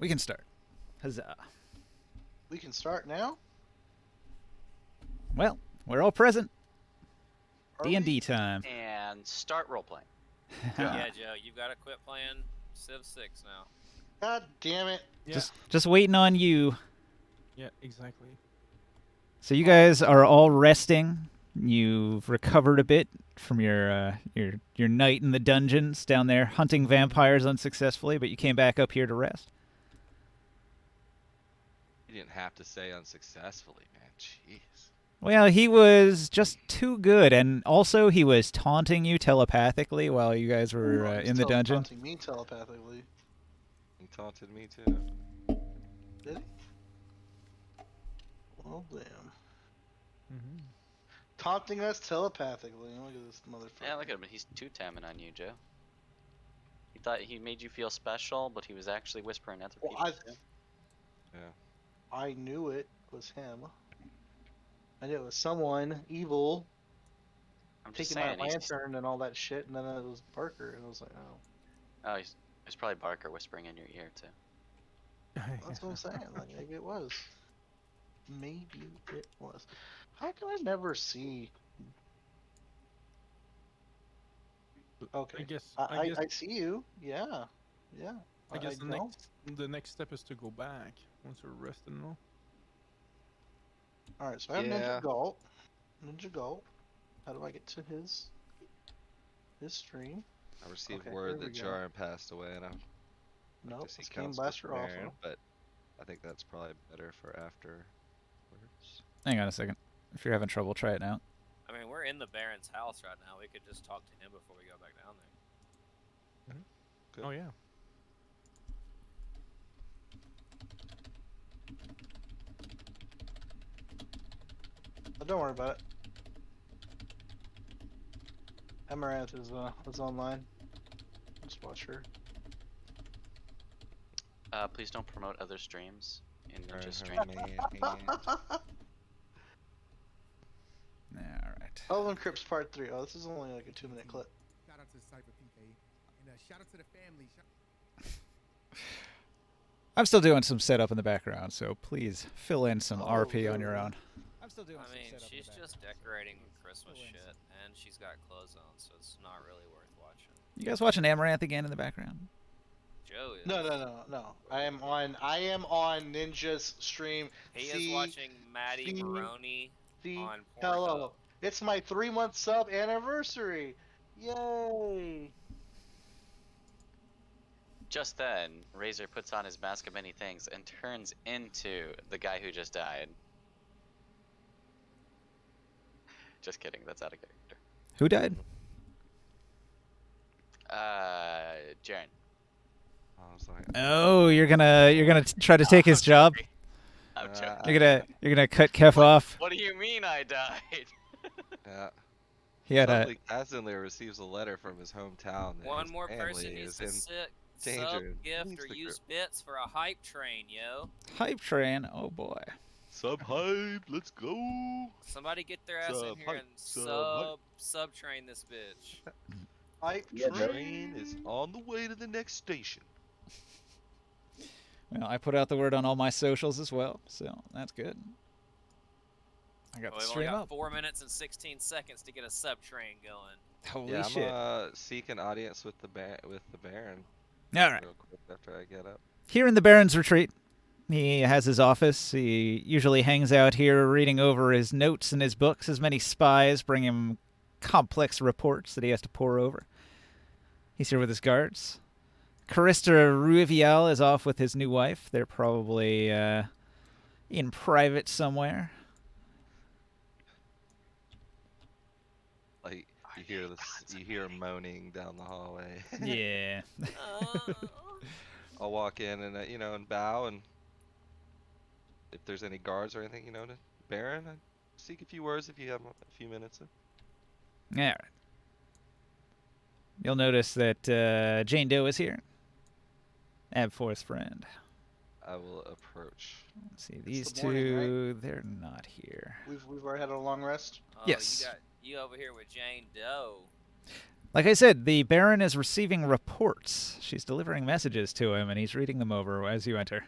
We can start. Huzzah. We can start now? Well, we're all present. Are D&D we? time. And start role playing. Yeah, Joe, you've got to quit playing Civ 6 now. God damn it. Yeah. Just waiting on you. Yeah, exactly. So you guys are all resting. You've recovered a bit from your night in the dungeons down there hunting vampires unsuccessfully, but you came back up here to rest. You didn't have to say unsuccessfully, man. Jeez. Well, he was just too good, and also he was taunting you telepathically while you guys were in the dungeon. Taunting me telepathically. He taunted me too. Did he? Well, damn. Mm-hmm. Taunting us telepathically. Look at this motherfucker. Yeah, look at him. He's two-tamming on you, Joe. He thought he made you feel special, but he was actually whispering at the Well, people. too. I knew it was him. I knew it was someone evil I'm just taking my saying. lantern and all that shit, and then it was Barker, and I was like, oh. Oh, it's probably Barker whispering in your ear too. That's what I'm saying. Like, maybe it was. Maybe it was. How can I never see? Okay. I guess. I see you. Yeah. Yeah. I guess the know. the next step is to go back once we're rested and all. Alright, so I have Yeah. Ninja Gulp. Ninja Gulp. How do I get to his stream? I received Okay, here word we that go. Jaron passed away, and I'm Nope, to see it's Game Council Blaster Baron, also. but I think that's probably better for afterwards. Hang on a second. If you're having trouble, try it now. I mean, we're in the Baron's house right now. We could just talk to him before we go back down there. Good. Oh yeah. But don't worry about it. Amaranth is online. Just watch her. Please don't promote other streams in Ninja Her Stream. man. Alright. Elven Crypts Part 3. Oh, this is only like a 2-minute clip. Shout out to Cypher PK and shout out to the family. I'm still doing some setup in the background, so please fill in some Oh, RP on your really? own. I'm still doing I mean, she's just decorating with Christmas shit, and she's got clothes on, so it's not really worth watching. You guys watching Amaranth again in the background? Joe is. No. I am on Ninja's stream. He See- is watching Maddie see- Maroney See, on Pornhub. hello. It's my 3-month sub anniversary. Yay! Just then, Razor puts on his mask of many things and turns into the guy who just died. Just kidding, that's out of character. Who died? Jaren. I was like, Oh, you're gonna try to take his job. I'm joking. You're gonna cut Kef off. What do you mean I died? yeah. He had a Suddenly, Casimir receives a letter from his hometown. that One his more family person needs is to in sit, danger sub, and gift, needs or the use group. bits for a hype train, yo. hype train. Oh boy. Sub hype, let's go. Somebody get their ass in Sub here hype, and sub sub train this bitch. Hype Train is on the way to the next station. Well, I put out the word on all my socials as well, so that's good. I got Well, the we've only stream got up. 4 minutes and 16 seconds to get a sub train going. Holy Yeah, shit! I'm seek an audience with the Baron. All right. Real quick after I get up. Here in the Baron's retreat, he has his office. He usually hangs out here reading over his notes and his books as many spies bring him complex reports that he has to pore over. He's here with his guards. Carista Ruivial is off with his new wife. They're probably in private somewhere. Like you hear moaning down the hallway. Yeah. I'll walk in and and bow, and if there's any guards or anything, to Baron, I seek a few words if you have a few minutes. All right. You'll notice that Jane Doe is here. Abforth's friend. I will approach. Let's see, these the morning, two, they're not here. We've already had a long rest. Oh, Yes. You over here with Jane Doe. Like I said, the Baron is receiving reports. She's delivering messages to him, and he's reading them over as you enter.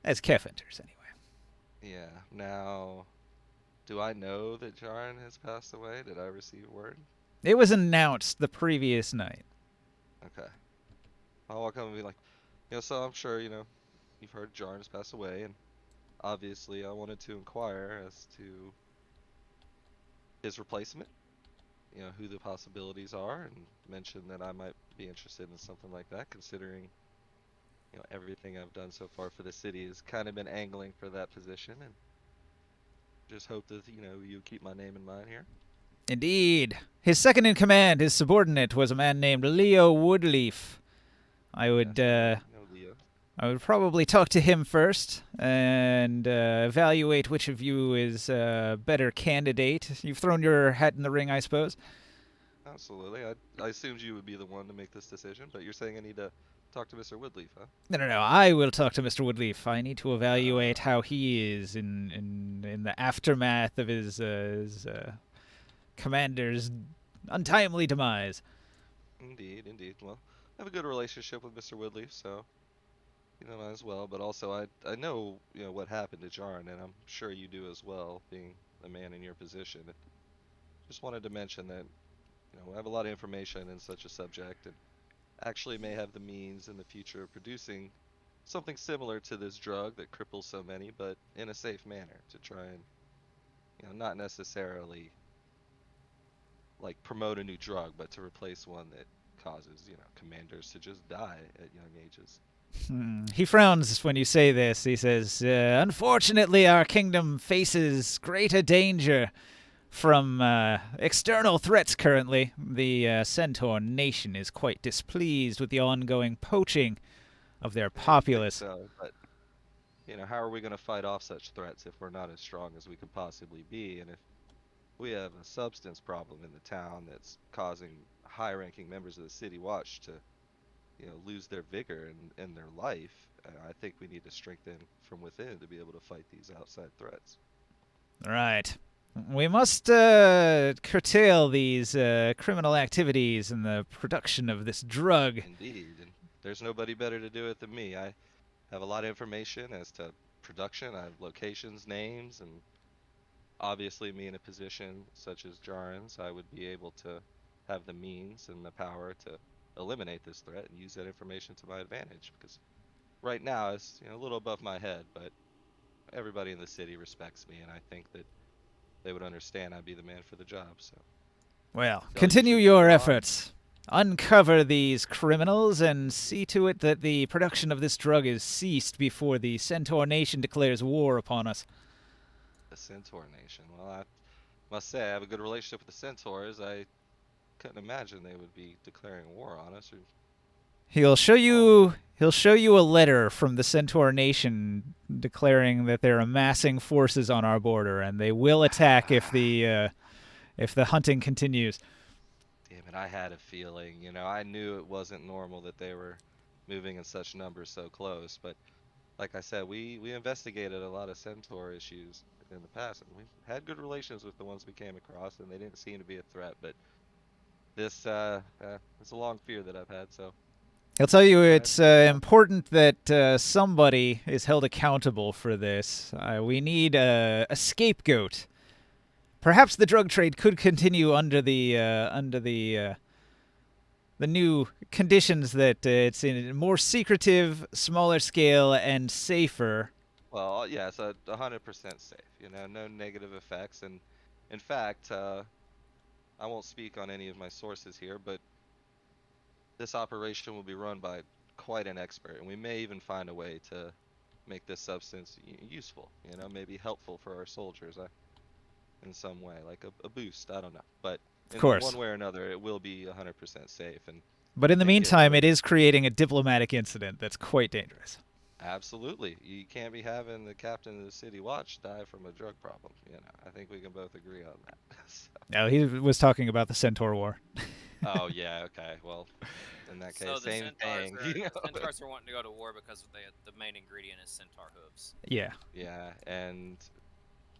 As Kef enters, anyway. Yeah. Now, do I know that Jaren has passed away? Did I receive word? It was announced the previous night. Okay. I'll walk up and be like, so I'm sure, you've heard Jaren has passed away, and obviously I wanted to inquire as to his replacement, who the possibilities are, and mention that I might be interested in something like that, considering, everything I've done so far for the city has kind of been angling for that position, and just hope that, you keep my name in mind here. Indeed. His second in command, his subordinate, was a man named Leo Woodleaf. I would, Yes, Leo. I would probably talk to him first and evaluate which of you is a better candidate. You've thrown your hat in the ring, I suppose. Absolutely. I assumed you would be the one to make this decision, but you're saying I need to talk to Mr. Woodleaf, huh? No. I will talk to Mr. Woodleaf. I need to evaluate how he is in the aftermath of his commander's untimely demise. Indeed. Well, I have a good relationship with Mr. Woodleaf, so might as well. But also, I know what happened to Jaren, and I'm sure you do as well, being a man in your position. Just wanted to mention that I have a lot of information in such a subject, and actually may have the means in the future of producing something similar to this drug that cripples so many, but in a safe manner to try and not necessarily like promote a new drug, but to replace one that causes commanders to just die at young ages. He frowns when you say this. He says, unfortunately, our kingdom faces greater danger from external threats currently. The Centaur nation is quite displeased with the ongoing poaching of their populace. I think so, but how are we going to fight off such threats if we're not as strong as we could possibly be? And if we have a substance problem in the town that's causing high-ranking members of the city watch to lose their vigor and their life, I think we need to strengthen from within to be able to fight these outside threats. Right. We must curtail these criminal activities and the production of this drug. Indeed, and there's nobody better to do it than me. I have a lot of information as to production. I have locations, names, and obviously me in a position such as Jaren's, I would be able to have the means and the power to eliminate this threat and use that information to my advantage, because right now it's a little above my head, but everybody in the city respects me, and I think that they would understand I'd be the man for the job. So well, continue your efforts. Uncover these criminals and see to it that the production of this drug is ceased before the Centaur nation declares war upon us. The Centaur nation. Well, I must say I have a good relationship with the Centaurs. I couldn't imagine they would be declaring war on us. He'll show you a letter from the Centaur nation declaring that they're amassing forces on our border and they will attack if the hunting continues. Damn it, I had a feeling. I knew it wasn't normal that they were moving in such numbers so close, but like I said, we investigated a lot of Centaur issues in the past, and we had good relations with the ones we came across, and they didn't seem to be a threat, but this it's a long fear that I've had, so. He'll tell you it's important that somebody is held accountable for this. We need a scapegoat. Perhaps the drug trade could continue under the new conditions that it's in more secretive, smaller scale, and safer. Well, yeah, it's 100% safe. No negative effects, and in fact, I won't speak on any of my sources here, but this operation will be run by quite an expert, and we may even find a way to make this substance useful, maybe helpful for our soldiers in some way, like a boost, I don't know. But of course, one way or another, it will be 100% safe. But in the meantime, it is creating a diplomatic incident that's quite dangerous. Absolutely. You can't be having the captain of the city watch die from a drug problem. I think we can both agree on that. So. No, he was talking about the Centaur War. Oh, yeah, okay. Well, in that case, So the same thing. the Centaurs are wanting to go to war because the main ingredient is centaur hooves. Yeah. Yeah, and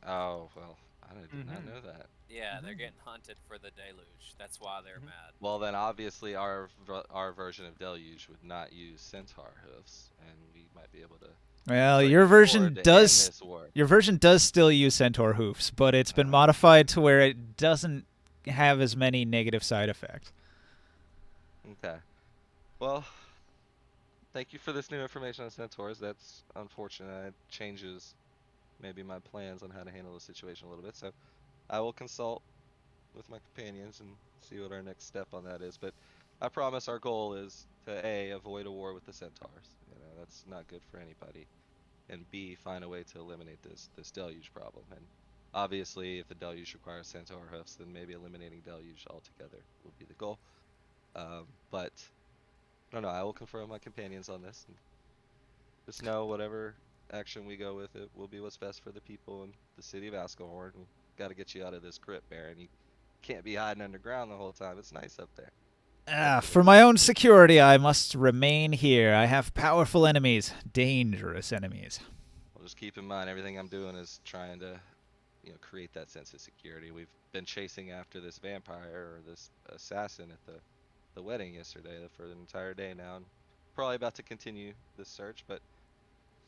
oh well, I did not know that. Yeah, they're getting hunted for the deluge. That's why they're mad. Well, then obviously our version of deluge would not use centaur hoofs, and we might be able to Well, strike your a version chord to end does this war. your version does still use centaur hoofs, but it's been modified to where it doesn't have as many negative side effects. Okay. Well, thank you for this new information on centaurs. That's unfortunate. It changes maybe my plans on how to handle the situation a little bit. So I will consult with my companions and see what our next step on that is. But I promise our goal is to A, avoid a war with the centaurs. You know, that's not good for anybody. And B, find a way to eliminate this deluge problem. And obviously, if the deluge requires centaur hoofs, then maybe eliminating deluge altogether would be the goal. But I don't know. I will confer with my companions on this, and just know whatever action we go with, it will be what's best for the people in the city of Ascalhorn. We got to get you out of this crypt, Baron. You can't be hiding underground the whole time. It's nice up there. For my own security, I must remain here. I have powerful enemies, dangerous enemies. Well, just keep in mind, everything I'm doing is trying to, create that sense of security. We've been chasing after this vampire or this assassin at the wedding yesterday for an entire day now, and probably about to continue this search, but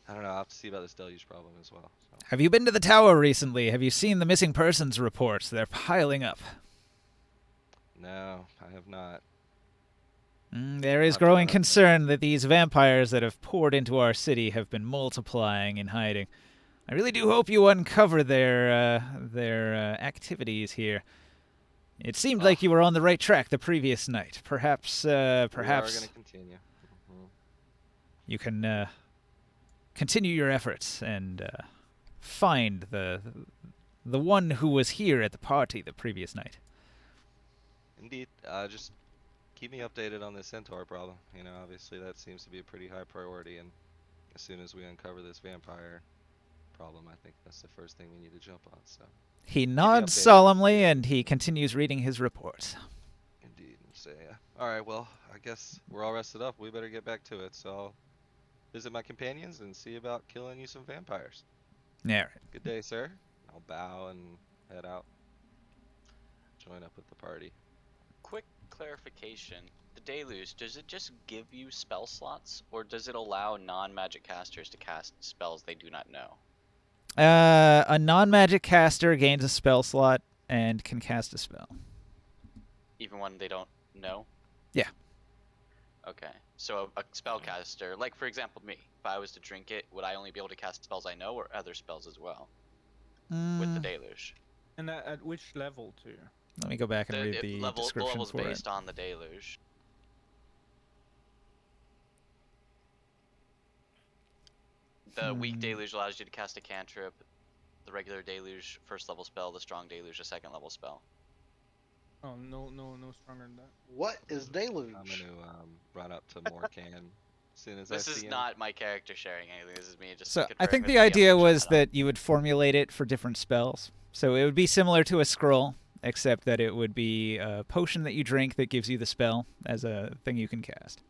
I don't know. I'll have to see about this deluge problem as well. So. Have you been to the tower recently? Have you seen the missing persons reports? They're piling up. No, I have not. There is growing concern that these vampires that have poured into our city have been multiplying in hiding. I really do hope you uncover their activities here. It seemed like you were on the right track the previous night. Perhaps We are going to continue. You can continue your efforts and find the one who was here at the party the previous night. Indeed. Just keep me updated on this centaur problem. Obviously that seems to be a pretty high priority, and as soon as we uncover this vampire problem, I think that's the first thing we need to jump on. So he nods solemnly and he continues reading his reports. Indeed. So yeah. All right. Well, I guess we're all rested up. We better get back to it. So I'll visit my companions and see about killing you some vampires. All right. Good day, sir. I'll bow and head out. Join up with the party. Quick clarification. The Deluge, does it just give you spell slots, or does it allow non-magic casters to cast spells they do not know? A non-magic caster gains a spell slot and can cast a spell. Even when they don't know? Yeah. Okay. So a spellcaster, like for example me, if I was to drink it, would I only be able to cast spells I know or other spells as well? With the Deluge? And at which level too? Let me go back and read the The description level's for based it. on the Deluge. The weak Deluge allows you to cast a cantrip. The regular Deluge, first level spell. The strong Deluge, a second level spell. Oh, no stronger than that. What is deluge? I'm going to run up to Morkan as soon as I This see is him. not my character sharing anything. This is me just So I conferring think with the GM idea to was chat on. that you would formulate it for different spells. So it would be similar to a scroll, except that it would be a potion that you drink that gives you the spell as a thing you can cast.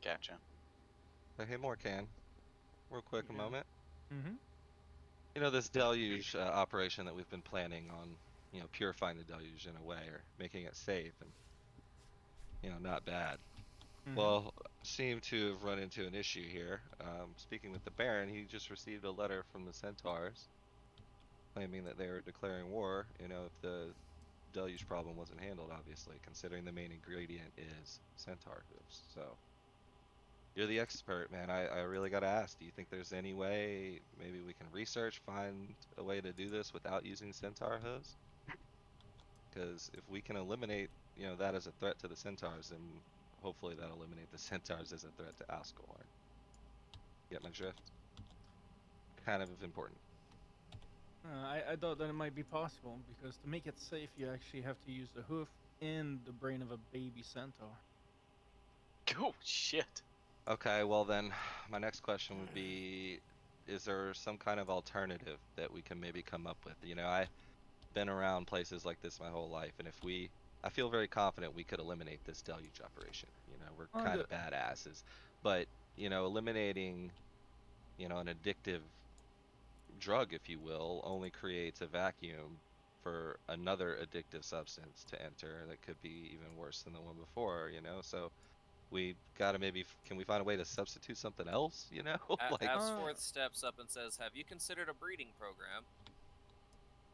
Gotcha. Hey, Morkan. Real quick, a moment. Mm-hmm. This deluge operation that we've been planning on, purifying the deluge in a way, or making it safe and, not bad. Mm-hmm. Well, seem to have run into an issue here. Speaking with the Baron, he just received a letter from the Centaurs claiming that they were declaring war, if the deluge problem wasn't handled, obviously, considering the main ingredient is centaur hooves. So, you're the expert, man. I really gotta ask, do you think there's any way maybe we can research, find a way to do this without using centaur hooves? Because if we can eliminate, that as a threat to the centaurs, then hopefully that'll eliminate the centaurs as a threat to Ascalhorn. Get my drift? Kind of important. I thought that it might be possible, because to make it safe, you actually have to use the hoof in the brain of a baby centaur. Oh, shit. Okay, well then, my next question would be, is there some kind of alternative that we can maybe come up with? I've been around places like this my whole life, and I feel very confident we could eliminate this deluge operation. We're kind of badasses, but eliminating, an addictive drug, if you will, only creates a vacuum for another addictive substance to enter that could be even worse than the one before, you know? So we gotta maybe, can we find a way to substitute something else, you know? Like, Absforth steps up and says, "Have you considered a breeding program?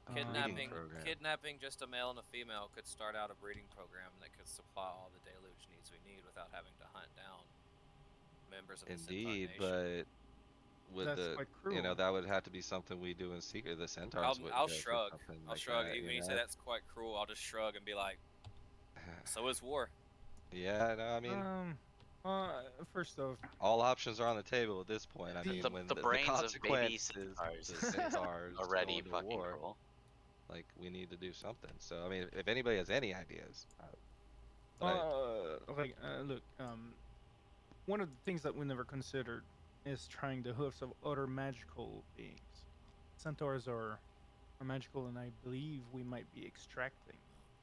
breeding Kidnapping, program. kidnapping just a male and a female could start out a breeding program that could supply all the deluge needs we need without having to hunt down members of the Centaur Indeed, Nation." but would That's the, quite you know, cruel. that would have to be something we do in secret. The centaurs wouldn't I'll go for shrug. something I'll like shrug. that, you When you say know? that's quite cruel, I'll just shrug and be like, "So is war." Yeah, no, I mean, First off, all options are on the table at this point. I mean, The, when the the brains of baby consequence is centaurs the is centaurs already going to fucking war, cool. like, we need to do something. So, I mean, if anybody has any ideas, but look, one of the things that we never considered is trying the hoofs of other magical beings. Centaurs are magical, and I believe we might be extracting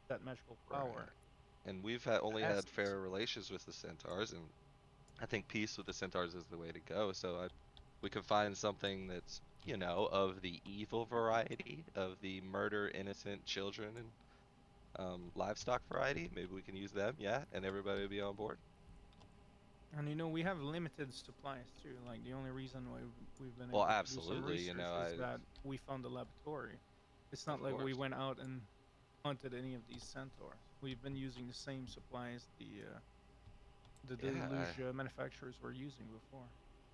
that magical power. Right. And we've had only had Essence. fair relations with the centaurs, and I think peace with the centaurs is the way to go. So we could find something that's, you know, of the evil variety, of the murder innocent children and livestock variety. Maybe we can use them, yeah, and everybody will be on board. And you know, we have limited supplies too. Like the only reason why we've been Well, able to do some absolutely, you research know, is that we found the laboratory. It's not of like we course. went out and hunted any of these centaurs. We've been using the same supplies the Yeah, deluge manufacturers were using before.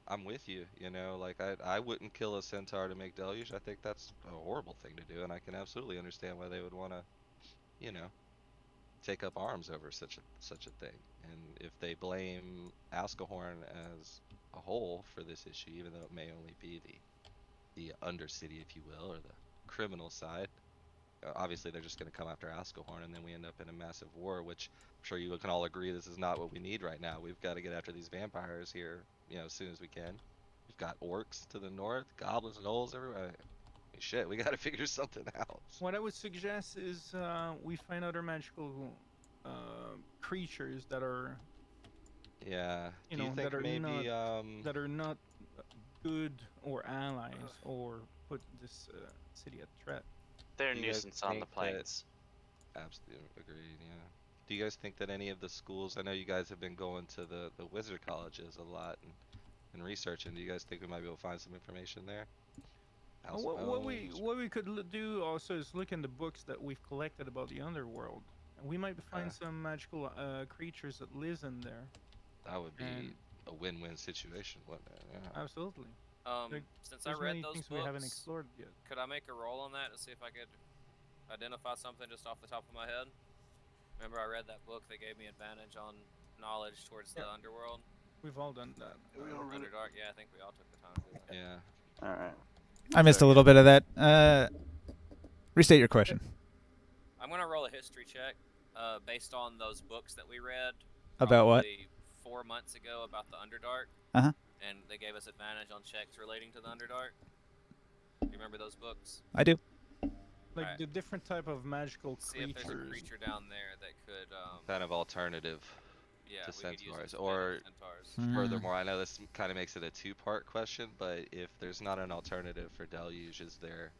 I'm with you. You know, like I wouldn't kill a centaur to make deluge. I think that's a horrible thing to do, and I can absolutely understand why they would want to, you know, take up arms over such a thing. And if they blame Ascahorn as a whole for this issue, even though it may only be the undercity, if you will, or the criminal side, obviously they're just going to come after Ascahorn, and then we end up in a massive war, which I'm sure you can all agree this is not what we need right now. We've got to get after these vampires here, you know, as soon as we can. We've got orcs to the north, goblins and gnolls everywhere. Shit, we got to figure something out. What I would suggest is we find other magical creatures that are, Yeah. you Do you know, think maybe that are not good or allies or put this city at threat. They're a do you guys nuisance on the think that plains. absolutely agreed, yeah. Do you guys think that any of the schools, I know you guys have been going to the wizard colleges a lot and researching, do you guys think we might be able to find some information there? House bones, What we could do also is look in the books that we've collected about the underworld. And we might find Okay. some magical creatures that lives in there. that would be And a win-win situation, wouldn't it? Yeah. absolutely, Like, Since I there's read many those things we haven't books, explored yet. could I make a roll on that to see if I could identify something just off the top of my head? Remember, I read that book that gave me advantage on knowledge towards the Yeah. underworld. We've all done that. We all read it. Underdark. Yeah, I think we all took the time to do that. Yeah. All right. I missed a little bit of that. Restate your question. I'm gonna roll a history check, based on those books that we read. About what? probably 4 months ago about the Underdark. Uh-huh. And they gave us advantage on checks relating to the Underdark. Do you remember those books? I do. Like Alright. the different type of magical See if there's a creatures. creature down there that could, Kind of alternative yeah, to we could use centaurs, instead of or centaurs. Hmm. furthermore, I know this kind of makes it a two-part question, but if there's not an alternative for deluge, is there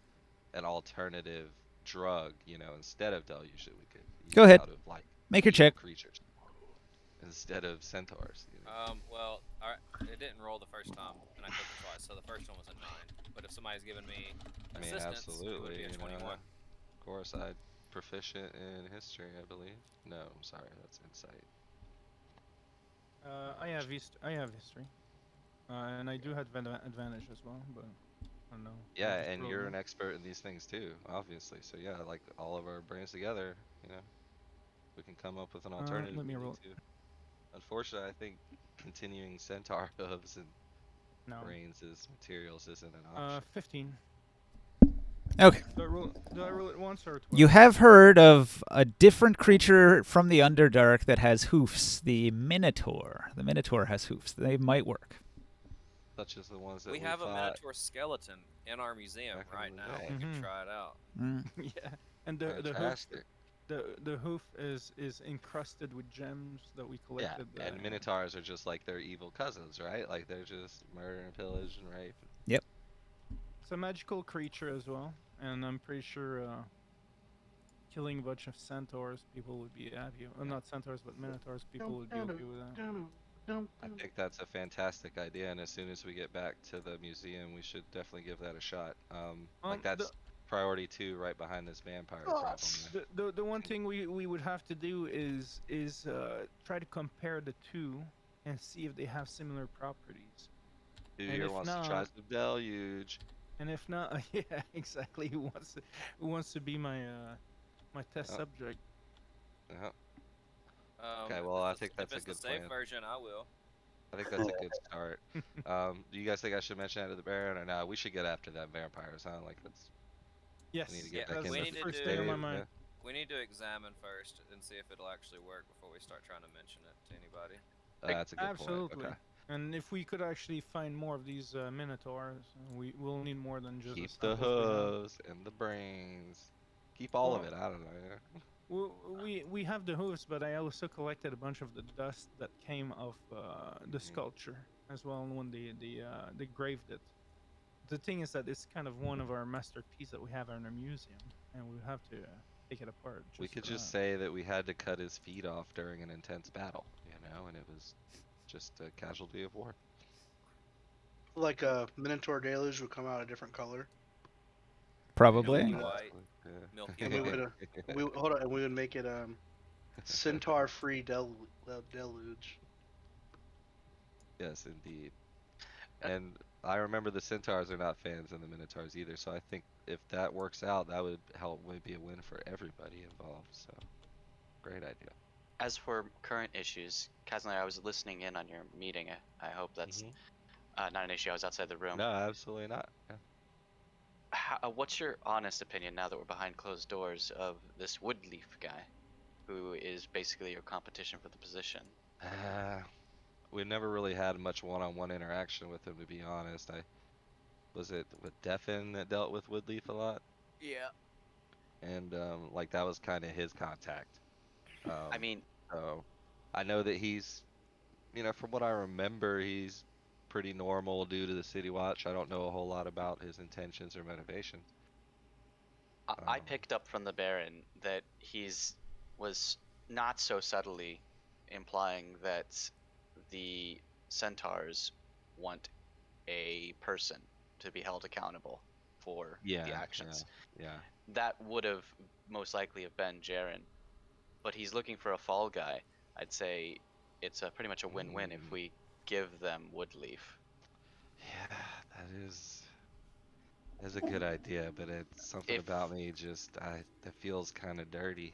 an alternative drug, you know, instead of deluge that we could use Go ahead. out of, like, Make your evil check. creatures instead of centaurs, you know? Well, alright, it didn't roll the first time, and I took it twice, so the first one was a 9. But if somebody's giving me I mean, assistance, absolutely, it would be a you know, 21. of course, I'm proficient in history, I believe. No, I'm sorry, that's insight. I have history, and I do have advantage as well. But I don't know. Yeah, just and roll you're them. an expert in these things too, obviously. So yeah, like all of our brains together, you know, we can come up with an alternative. let me if we need roll. to. Unfortunately, I think continuing centaur hooves and No. brains as materials isn't an option. 15. Okay. Do I roll it once or twice? You have heard of a different creature from the Underdark that has hoofs, the Minotaur. The Minotaur has hoofs. They might work. Such as the ones that We have a fought. Minotaur skeleton in our museum back in right the now. day. We could Mhm. try it out. Mm. Yeah, and the hoof Fantastic. the hoof is encrusted with gems that we Yeah, collected. and minotaurs are just like their evil cousins, right? Like they're just murder and pillage and rape. Yep. It's a magical creature as well, and I'm pretty sure killing a bunch of centaurs, people would be happy. Well, not centaurs, but minotaurs, people would be okay with that. I think that's a fantastic idea, and as soon as we get back to the museum, we should definitely give that a shot. Like The that's priority 2, right behind this vampire Oh, problem. that's- the one thing we would have to do is try to compare the two and see if they have similar properties. Who And here if wants to try not, some deluge? and if not, yeah, exactly. Who wants to be my test Yeah. subject? Uh-huh. Okay, well, I think that's if a it's the good safe plan. version, I will. I think that's a good start. Do you guys think I should mention that to the Baron, or no? We should get after that vampire. Sound like that's Yes, we need to Yeah, get back that's in we the the need to first do. thing on my cave, mind. yeah. We need to examine first and see if it'll actually work before we start trying to mention it to anybody. That's a good Absolutely. point. Okay. And if we could actually find more of these minotaurs, we will need more than just Keep the the samples we have. hooves and the brains. Keep all of Well, it. I don't know. Yeah. we have the hooves, but I also collected a bunch of the dust that came off the sculpture as well when they graved it. The thing is that it's kind of one of our masterpieces that we have in our museum, and we have to take it apart. We Just could for just that. say that we had to cut his feet off during an intense battle, and it was just a casualty of war. like a Minotaur deluge would come out a different color, Probably. Milky white. Yeah. Milky and we white. would we hold on, and we would make it centaur free deluge. Yes, indeed. And I remember the centaurs are not fans of the minotaurs either, so I think if that works out, that would be a win for everybody involved. So, great idea. As for current issues, Kazner, I was listening in on your meeting. I hope that's not an issue. I was outside the room. No, absolutely not. Yeah. What's your honest opinion now that we're behind closed doors of this Woodleaf guy, who is basically your competition for the position? We've never really had much one-on-one interaction with him, to be honest. Was it with Defin that dealt with Woodleaf a lot, Yeah. and like that was kind of his contact. I mean, So I know that he's, from what I remember, he's pretty normal due to the City Watch. I don't know a whole lot about his intentions or motivations. I picked up from the Baron that was not so subtly implying that the centaurs want a person to be held accountable for the actions. Yeah. That would have most likely have been Jaren, but he's looking for a fall guy. I'd say it's pretty much a win-win if we give them Woodleaf. Yeah, that's a good idea, but it's something about me that feels kind of dirty.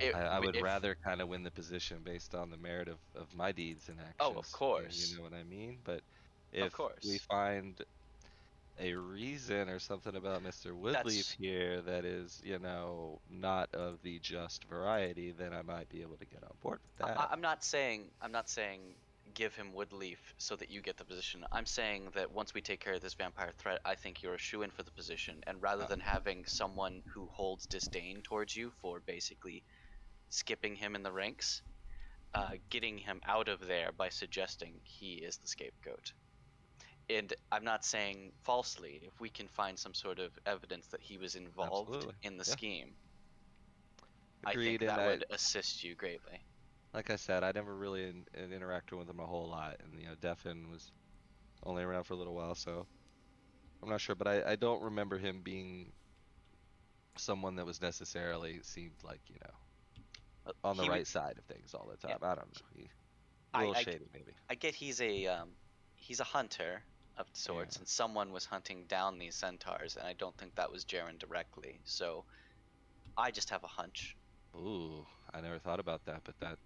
I would rather kind of win the position based on the merit of my deeds and actions. Oh, of course. You know what I mean? But Of if course. we find a reason or something about Mr. Woodleaf here that is, not of the just variety, then I might be able to get on board with that. I'm not saying give him Woodleaf so that you get the position. I'm saying that once we take care of this vampire threat, I think you're a shoo-in for the position. And rather than having someone who holds disdain towards you for basically skipping him in the ranks, getting him out of there by suggesting he is the scapegoat. And I'm not saying falsely, if we can find some sort of evidence that he was involved in the scheme, Agreed, I think that and would assist you greatly. Like I said, I never really interacted with him a whole lot, and Defin was only around for a little while, so I'm not sure. But I don't remember him being someone that was necessarily seemed like on the right side of things all the time. Yeah. I don't know. A little shady, maybe. I get he's a hunter of sorts, and someone was hunting down these centaurs, and I don't think that was Jaren directly. So I just have a hunch. Ooh, I never thought about that, but that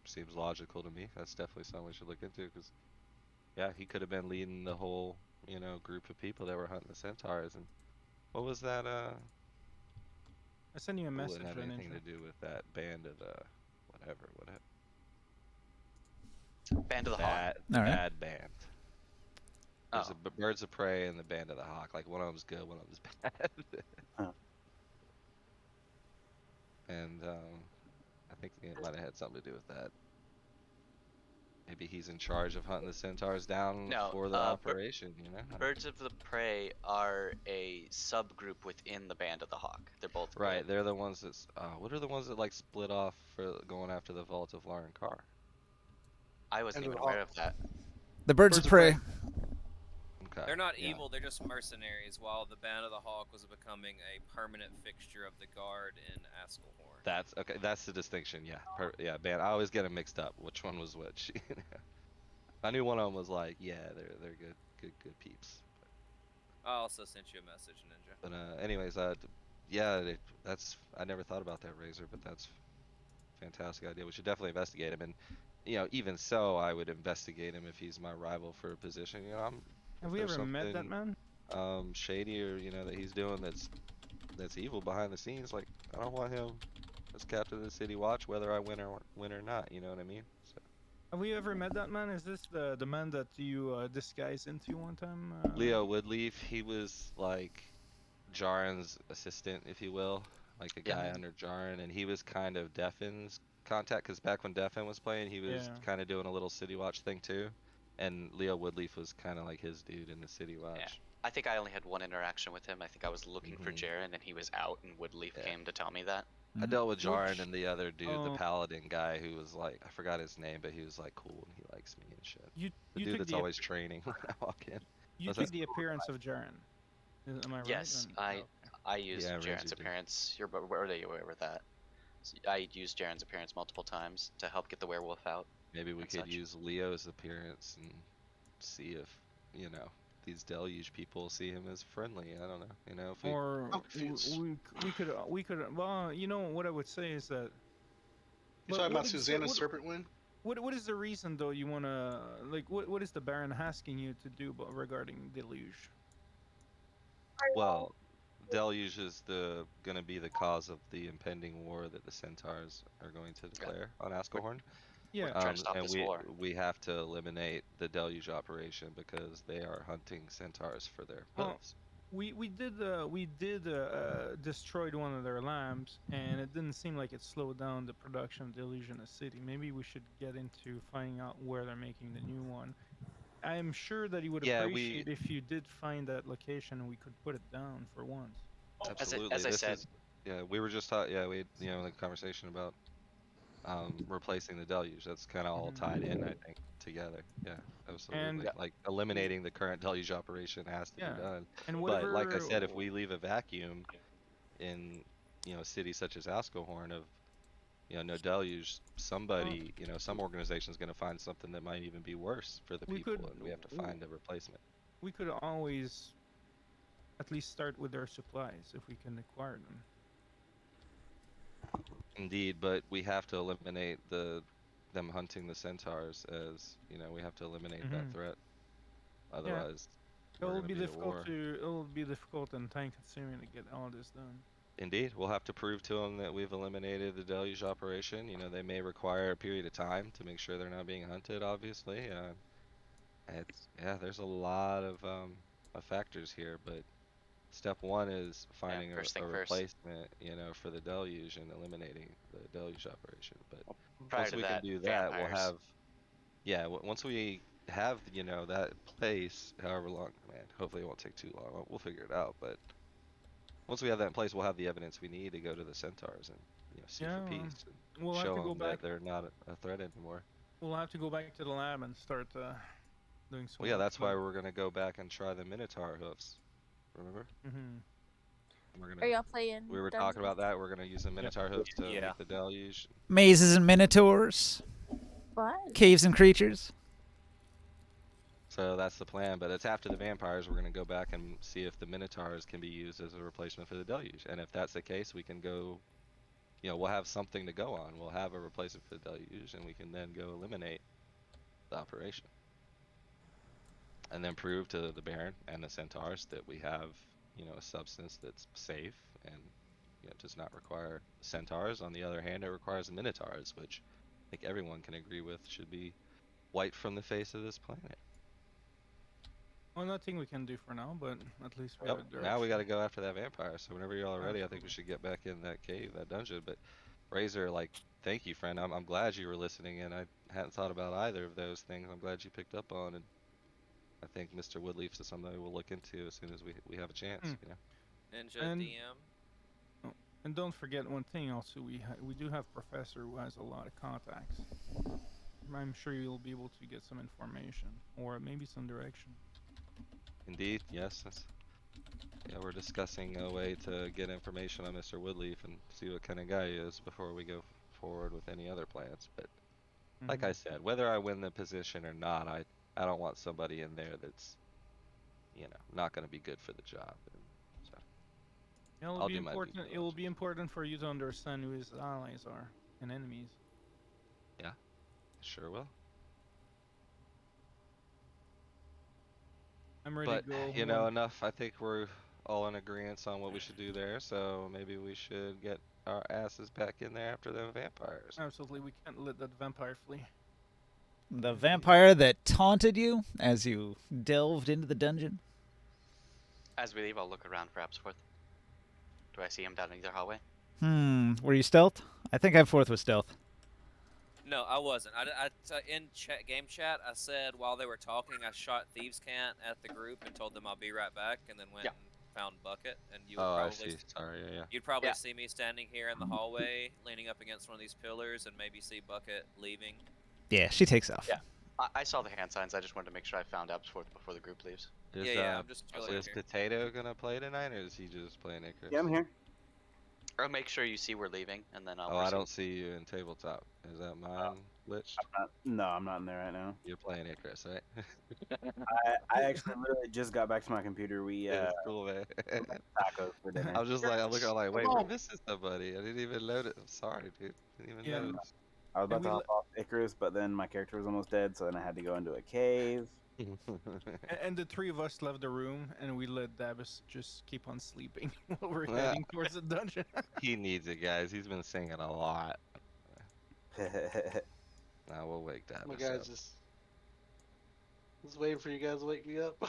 seems logical to me. That's definitely something we should look into, because he could have been leading the whole group of people that were hunting the centaurs. And what was that? I sent you a message. Wouldn't have anything to do with that band of whatever. Band of the Hawk. Bad band. There's the Birds of Prey and the Band of the Hawk. Like, one of them's good, one of them's bad. And I think it might have had something to do with that. maybe he's in charge of hunting the centaurs down No, for the operation. You know, I don't- Birds of the Prey are a subgroup within the Band of the Hawk. They're both right? good. They're the ones that's. What are the ones that like split off for going after the vault of Lauren Carr? I wasn't And even the aware Hawk- of that. The birds of prey. Okay. They're not yeah. evil, they're just mercenaries, while the Band of the Hawk was becoming a permanent fixture of the guard in Askelhorn. That's okay. That's the distinction. Yeah. Yeah, man. I always get them mixed up. Which one was which? I knew one of them was like, yeah, they're good peeps. I also sent you a message, Ninja. But anyways, yeah, that's I never thought about that Razor, but that's fantastic idea. We should definitely investigate him, and even so, I would investigate him if he's my rival for a position. Have if we there's ever met that something, man? shady or that he's doing that's evil behind the scenes. Like I don't want him as captain of the city watch, whether I win or not. You know what I mean? So Have we ever met that man? Is this the man that you disguised into one time? Leo Woodleaf, he was like Jaren's assistant, if you will, like a guy Yeah. under Jaren, and he was kind of Deffin's contact, because back when Deffin was playing, he was Yeah. kind of doing a little City Watch thing too, and Leo Woodleaf was kind of like his dude in the City Watch. Yeah. I think I only had one interaction with him. I think I was looking for Mhm. Jaren, and he was out, and Woodleaf Yeah. came to tell me that. I dealt with Jaren Which- and the other dude, the oh. Paladin guy, who was like, I forgot his name, but he was like cool and he likes me and shit. You The you dude took that's the always training when I walk in. you What's took that? the appearance of Jaren. Am I right? Yes, Oh, okay. I used Yeah, Razor Jaren's did. appearance. Were they aware with that? I used Jaren's appearance multiple times to help get the werewolf out. Maybe we and could such. use Leo's appearance and see if, these deluge people see him as friendly. I don't know. If we Or I'm confused. we could well, what I would say is that. You but talking about what exa- Susanna's what- serpent wind? What is the reason though you wanna like what is the Baron asking you to do regarding deluge? Well, deluge is gonna be the cause of the impending war that the centaurs are going to declare on Askelhorn. Yeah. Trying to stop And this war. we have to eliminate the deluge operation because they are hunting centaurs for their Well, hooves. We did destroyed one of their lamps, and it didn't seem like it slowed down the production of deluge in the city. Maybe we should get into finding out where they're making the new one. I am sure that he would Yeah, appreciate if you did find that location and we could put it down for once. Absolutely. as I said, Yeah, we were just talking. Yeah, we had, the conversation about replacing the deluge. That's kind of all tied in, I think, together. Yeah, absolutely. And- Like eliminating the current deluge operation has to Yeah, be done. And But whatever. like I said, if we leave a vacuum in, a city such as Askelhorn of, no deluge, somebody, some organization is going to find something that might even be worse for the We people, could- and we have to find a replacement. we could always at least start with their supplies if we can acquire them. Indeed, but we have to eliminate them hunting the centaurs, as we have to eliminate that Mhm. threat. Otherwise, It we're will gonna be be at difficult war. to. It will be difficult and time consuming to get all this done. Indeed, we'll have to prove to them that we've eliminated the deluge operation. They may require a period of time to make sure they're not being hunted. Obviously, there's a lot of factors here, but step one is finding first a thing first. replacement, for the deluge and eliminating the deluge operation. But prior once to we that, can do that, we'll vampires. have, once we have, that place, however long, man, hopefully it won't take too long. We'll figure it out. But once we have that in place, we'll have the evidence we need to go to the centaurs and, sue Yeah, for well, peace and We'll have show to go them back. that they're not a threat anymore. We'll have to go back to the lab and start doing some. Well, yeah, work, that's why but- we're gonna go back and try the Minotaur hoofs. Remember? Mhm. We're Are gonna. y'all playing? We were talking about that. We're gonna use the Minotaur hoofs to Yeah. make the deluge. Mazes and minotaurs, What? caves and creatures. So that's the plan, but it's after the vampires. We're going to go back and see if the Minotaurs can be used as a replacement for the Deluge. And if that's the case, we can go, we'll have something to go on. We'll have a replacement for the Deluge, and we can then go eliminate the operation. And then prove to the Baron and the Centaurs that we have, a substance that's safe and, does not require Centaurs. On the other hand, it requires Minotaurs, which I think everyone can agree with should be wiped from the face of this planet. Well, nothing we can do for now, but at least we Yep. have a Now we direction. got to go after that vampire. So whenever you're all ready, I think we should get back in that cave, that dungeon. But Razor, like, thank you, friend. I'm glad you were listening, and I hadn't thought about either of those things. I'm glad you picked up on, and I think Mr. Woodleaf is something we'll look into as soon as we have a chance. Hmm. You know. Ninja And- DM. Oh, and don't forget one thing also, we do have Professor who has a lot of contacts. I'm sure you'll be able to get some information or maybe some direction. Indeed, yes. Yeah, we're discussing a way to get information on Mr. Woodleaf and see what kind of guy he is before we go forward with any other plans. But like I said, whether I win the position or not, I don't want somebody in there that's, not going to be good for the job. And so It'll I'll be do my due important. It will be diligence. important for you to understand who his allies are and enemies. Sure will. I'm ready But to go. enough. I think we're all in agreement on what we should do there. So maybe we should get our asses back in there after the vampires. Absolutely, we can't let that vampire flee. The vampire that taunted you as you delved into the dungeon. As we leave, I'll look around for Absforth. Do I see him down either hallway? Were you stealth? I think I'm fourth with stealth. No, I wasn't. In game chat, I said while they were talking, I shot Thieves' Cant at the group and told them I'll be right back, and then went and found Bucket. And you would Oh, I probably see. Sorry. Yeah. you'd probably Yeah. see me standing here in the hallway, leaning up against one of these pillars, and maybe see Bucket leaving. Yeah, she takes off. Yeah. I saw the hand signs. I just wanted to make sure I found Absforth before the group leaves. Yeah, I'm just chilling Is here. Potato gonna play tonight, or is he just playing Icarus? Yeah, I'm here. Or make sure you see we're leaving, and then I'll Oh, I proceed. don't see you in tabletop. Is that mine glitched? No, I'm not in there right now. You're playing Icarus, right? I actually literally just got back to my computer. We It's cool, man. tacos for dinner. I was just like, I look, I'm like, wait, Come we're on. missing somebody. I didn't even notice. I'm sorry, dude. Didn't even Yeah, notice. I was about and to we hop off Icarus, but then my character was almost dead, so then I had to go into a cave. And the three of us left the room, and we let Dabus just keep on sleeping while we're Yeah. heading towards the dungeon. He needs it, guys. He's been singing a lot. Now we'll wake that My up. guys just waiting for you guys to wake me up.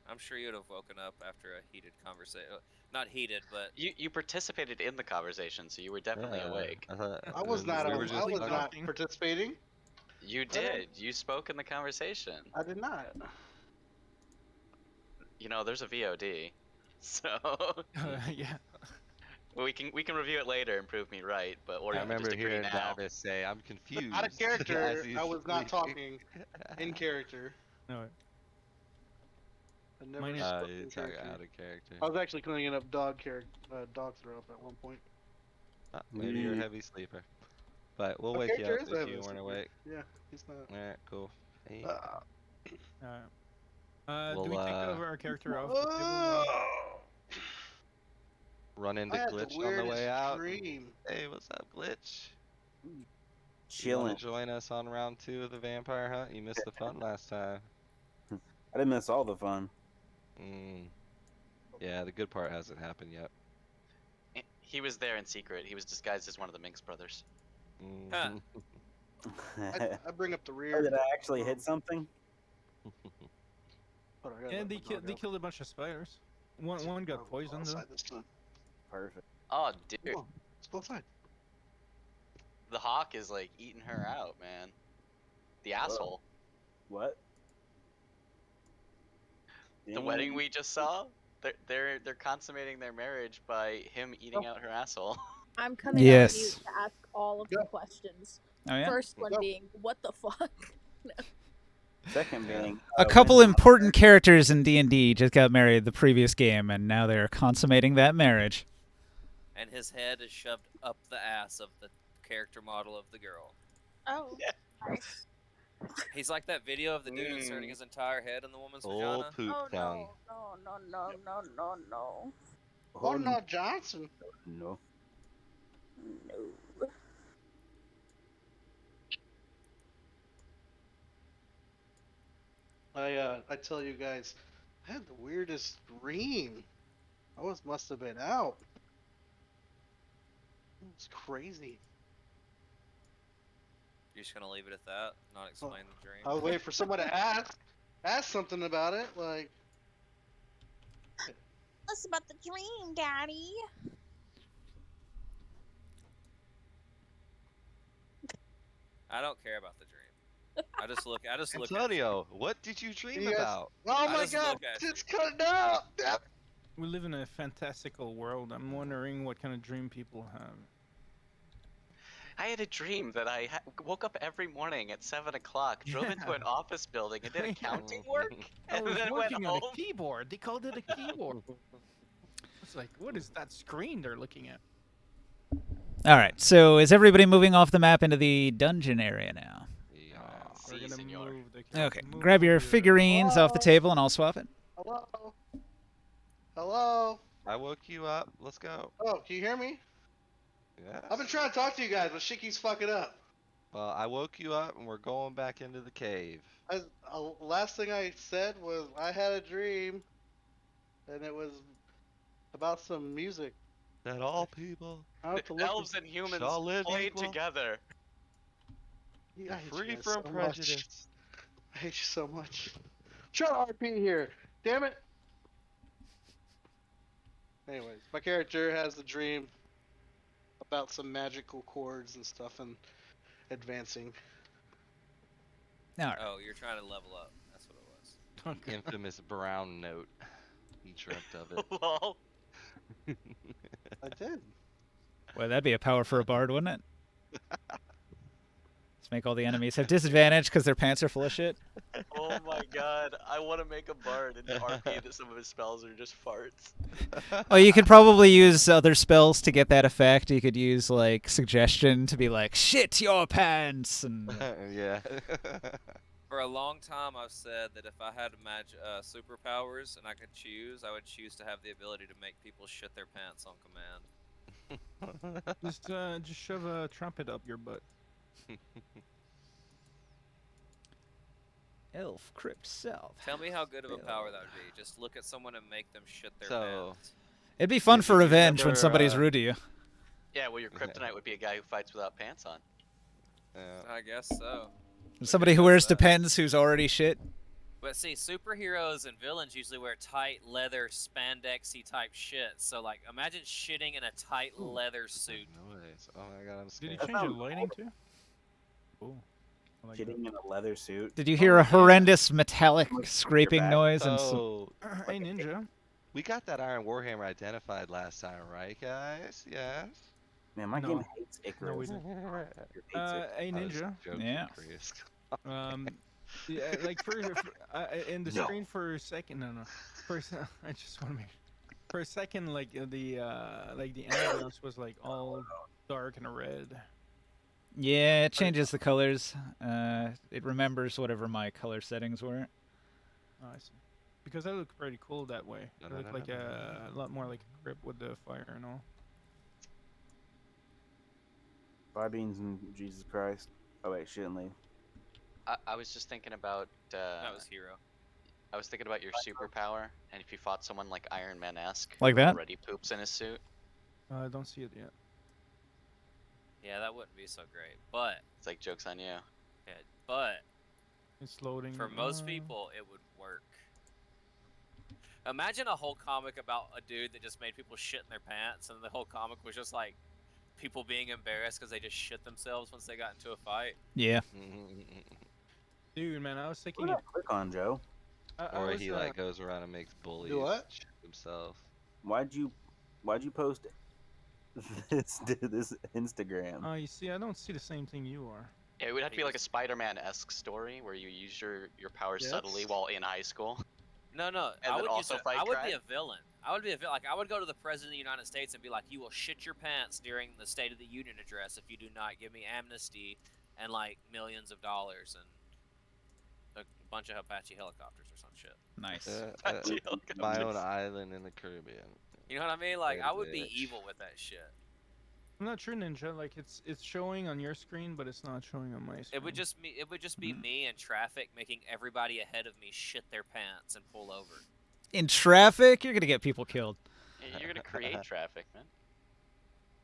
I'm sure you'd have woken up after a heated conversation. Not heated, but You participated in the conversation, so you were definitely awake. I was not. We I were was just not talking. participating. You did. You spoke in the conversation. I did not. There's a VOD, so Yeah. we can review it later and prove me right. But or I you can remember just agree hearing now. Davis say, "I'm confused." Out of character, as he's I was not sleeping. talking in character. No. I never Mine is- spoke You in talk character. out of character. I was actually cleaning up dog throw up at one point. Maybe you're a heavy sleeper. But we'll My wake you character up is a if heavy you weren't sleeper. awake. Yeah, he's not. Alright, cool. Hey. Do we take over our character off the table? Oh! Run into I had the Glitch on the way weirdest out. dream. Hey, what's up, Glitch? You Chilling. wanna join us on round 2 of the vampire hunt? You missed the fun last time. I didn't miss all the fun. Yeah, the good part hasn't happened yet. He was there in secret. He was disguised as one of the Minx brothers. Huh. I bring up the Oh, rear. did I actually hit something? Hold on, I gotta And let my dog out. killed a bunch of spiders. One got I'll go poisoned though. outside this time. Perfect. Oh, dude, Come on, let's go outside. the hawk is like eating her out, man. The asshole. What? The wedding we just saw. They're consummating their marriage by him eating out her asshole. I'm coming Yes. at you to ask all of the questions. Oh yeah. First one Go. being, what the fuck? Second being A couple important characters in D&D just got married the previous game, and now they're consummating that marriage. and his head is shoved up the ass of the character model of the girl. Oh. Yeah. Nice. He's like that video of the dude inserting his entire head in the woman's Old vagina. poop Oh tongue. no. Oh, not Johnson. No. No. I tell you guys, I had the weirdest dream. I must have been out. It was crazy. You're just gonna leave it at that, not explain the dream. I was waiting for someone to ask something about it. Like, What's about the dream, Daddy? I don't care about the dream. I just look. I just look. At you. Antonio, what did you dream Yes. about? Oh I my just god, look at it's cutting out! Damn it. We live in a fantastical world. I'm wondering what kind of dream people have. I had a dream that I woke up every morning at 7 o'clock, drove into Yeah. an office building, and did Yeah. accounting work, I and was then went working on home. a keyboard. They called it a keyboard. It's like, what is that screen they're looking at? All right. So is everybody moving off the map into the dungeon area now? Yeah. We're Si, gonna senor. move the Okay. move Grab your over. figurines off the table, and I'll swap it. Hello? Hello? I woke you up. Let's go. Oh, can you hear me? Yeah. I've been trying to talk to you guys, but shit keeps fucking up. Well, I woke you up, and we're going back into the cave. Last thing I said was I had a dream, and it was about some music. That all people I have to look. Elves and humans shall live played equal. together. I hate you free guys from so prejudice. much. I hate you so much. Try to RP here. Damn it. Anyways, my character has the dream about some magical chords and stuff and advancing. All right. Oh, you're trying to level up. That's what it was. The infamous brown note. He dreamt of it. Lol. I did. Well, that'd be a power for a bard, wouldn't it? Let's make all the enemies have disadvantage because their pants are full of shit. Oh my god, I want to make a bard and RP that some of his spells are just farts. Well, you could probably use other spells to get that effect. You could use like suggestion to be like shit your pants and Yeah. For a long time, I've said that if I had superpowers and I could choose, I would choose to have the ability to make people shit their pants on command. Just shove a trumpet up your butt. elf crypt self. Tell me how good of a power that would be. Just look at someone and make them shit their So- pants. It'd be fun If for you revenge when remember, somebody's rude to you. Yeah, well, your kryptonite would be a guy who fights without pants on. Yeah. I guess so. Somebody who wears depends who's already shit. But see, superheroes and villains usually wear tight leather spandexy type shit. So like, imagine shitting in a tight leather suit. Noise. Oh my god, I'm Did he scared. change the lighting too? Cool. I like Getting in a leather suit. Did you hear a horrendous metallic scraping back. noise? And So, that. Hey Ninja. we got that Iron Warhammer identified last time, right, guys? Yes. Man, my No. game hates No, we Icarus. didn't. It hates it. Hey I was Ninja. joking, Yeah. Chris. Yeah, like in the No. screen for a second. No. For a se- I just want to make. For a second, like the ambience was like all dark and red. yeah, it changes the colors. It remembers whatever my color settings were. Oh, I see. Because that looked pretty cool that way. No, It no, looked no, like no, a lot more like a crypt with the fire and all. Five beans and Jesus Christ. Oh wait, shouldn't leave. I was just thinking about. That was Hero. I was thinking about your superpower, and if you fought someone like Iron Man-esque, Like who that? already poops in his suit. I don't see it yet. Yeah, that wouldn't be so great. But It's like jokes on you. yeah, but It's loading. for most people, it would work. Imagine a whole comic about a dude that just made people shit in their pants, and the whole comic was just like people being embarrassed because they just shit themselves once they got into a fight. Yeah. Dude, man, I was thinking. What did I click on, Joe? Or was, he like goes around and makes bullies what? shit themselves. Why'd you post this Instagram? Oh, you see, I don't see the same thing you are. Yeah, it would have to He be like a was- Spider-Man-esque story where you use your powers Yes. subtly while in high school. No, And I then would also fight I would be crime? a villain. I would be a villain. Like I would go to the president of the United States and be like, "You will shit your pants during the State of the Union address if you do not give me amnesty and like millions of dollars and a bunch of Apache helicopters or some shit." Nice. Apache My own helicopters. island in the Caribbean. You know what I mean? Like Pretty I would be bitch. evil with that shit. I'm not sure, Ninja. Like it's showing on your screen, but it's not showing on my screen. It would just be me in traffic making everybody ahead of me shit their pants and pull over. In traffic, you're gonna get people killed. Yeah, you're gonna create traffic, man.